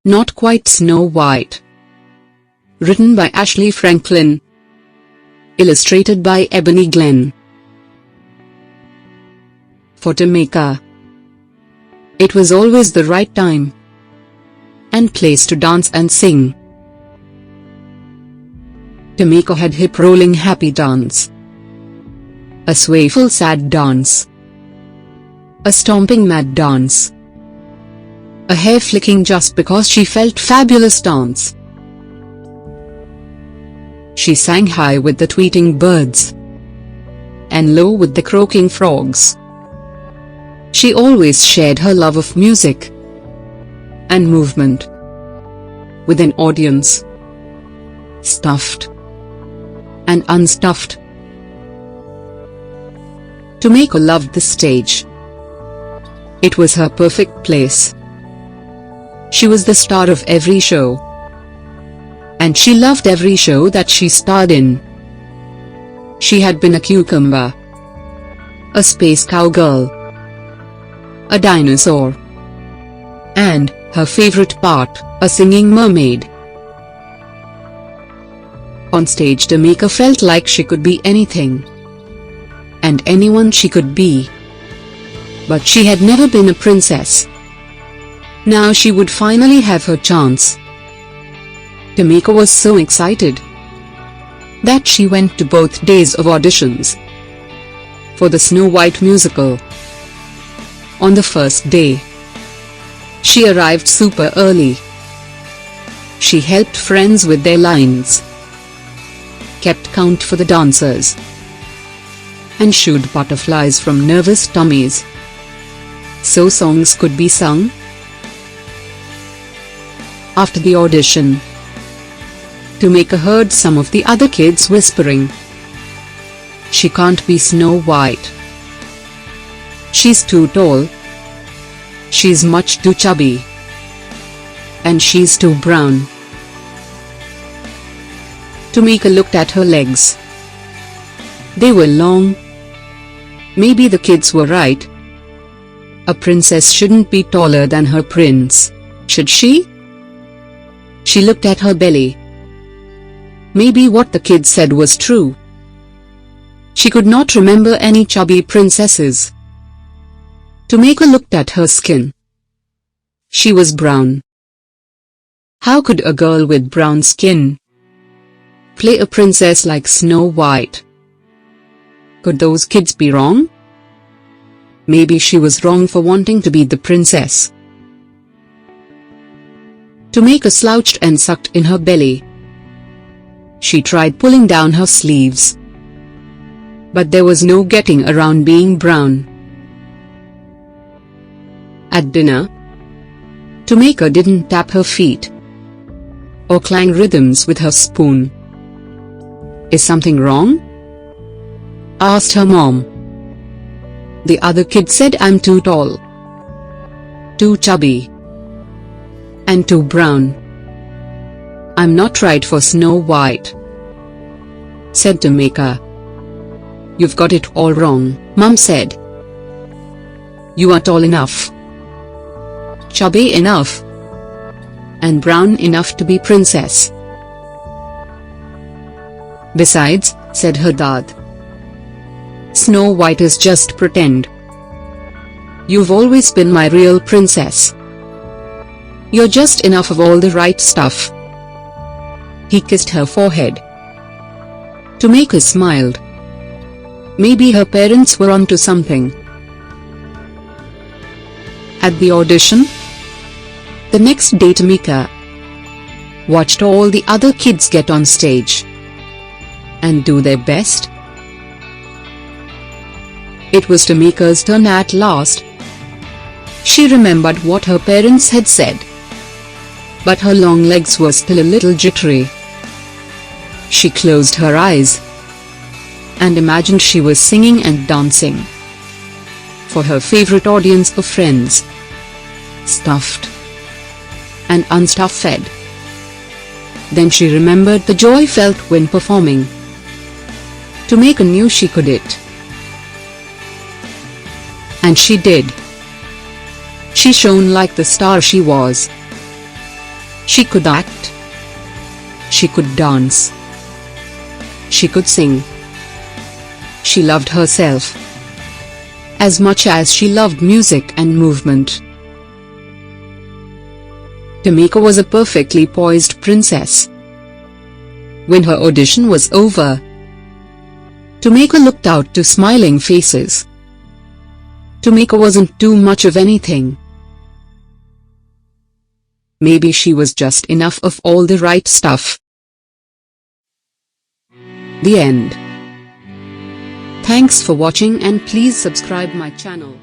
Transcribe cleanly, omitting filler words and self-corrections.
Not Quite Snow White. Written by Ashley Franklin. Illustrated by Ebony Glenn. For Tameka, it was always the right time and place to dance and sing. Tameka had hip-rolling happy dance, a swayful sad dance, a stomping mad dance, a hair-flicking just because she felt fabulous dance. She sang high with the tweeting birds and low with the croaking frogs. She always shared her love of music and movement with an audience, stuffed and unstuffed. Tameka loved the stage. It was her perfect place. She was the star of every show, and she loved every show that she starred in. She had been a cucumber, a space cowgirl, a dinosaur, and, her favorite part, a singing mermaid. On stage, Tameka felt like she could be anything and anyone she could be. But she had never been a princess. Now she would finally have her chance. Tameka was so excited that she went to both days of auditions for the Snow White musical. On the first day, she arrived super early. She helped friends with their lines, kept count for the dancers, and shooed butterflies from nervous tummies so songs could be sung. After the audition, Tameka heard some of the other kids whispering, "She can't be Snow White. She's too tall. She's much too chubby. And she's too brown." Tameka looked at her legs. They were long. Maybe the kids were right. A princess shouldn't be taller than her prince, should she? She looked at her belly. Maybe what the kids said was true. She could not remember any chubby princesses. Tameka looked at her skin. She was brown. How could a girl with brown skin play a princess like Snow White? Could those kids be wrong? Maybe she was wrong for wanting to be the princess. Tameka slouched and sucked in her belly. She tried pulling down her sleeves, but there was no getting around being brown. At dinner, Tameka didn't tap her feet or clang rhythms with her spoon. "Is something wrong?" asked her mom. The other kid said, "I'm too tall, too chubby, and too brown. I'm not right for Snow White," said Tameka. "You've got it all wrong," Mum said. "You are tall enough, chubby enough, and brown enough to be princess. Besides," said her dad, "Snow White is just pretend. You've always been my real princess. You're just enough of all the right stuff." He kissed her forehead. Tameka smiled. Maybe her parents were onto something. At the audition the next day, Tameka watched all the other kids get on stage and do their best. It was Tameka's turn at last. She remembered what her parents had said, but her long legs were still a little jittery. She closed her eyes and imagined she was singing and dancing for her favorite audience of friends, stuffed and unstuffed. Then she remembered the joy felt when performing. Tameka knew she could it. And she did. She shone like the star she was. She could act. She could dance. She could sing. She loved herself as much as she loved music and movement. Tamika was a perfectly poised princess. When her audition was over, Tamika looked out to smiling faces. Tamika wasn't too much of anything. Maybe she was just enough of all the right stuff. The end. Thanks for watching and please subscribe my channel.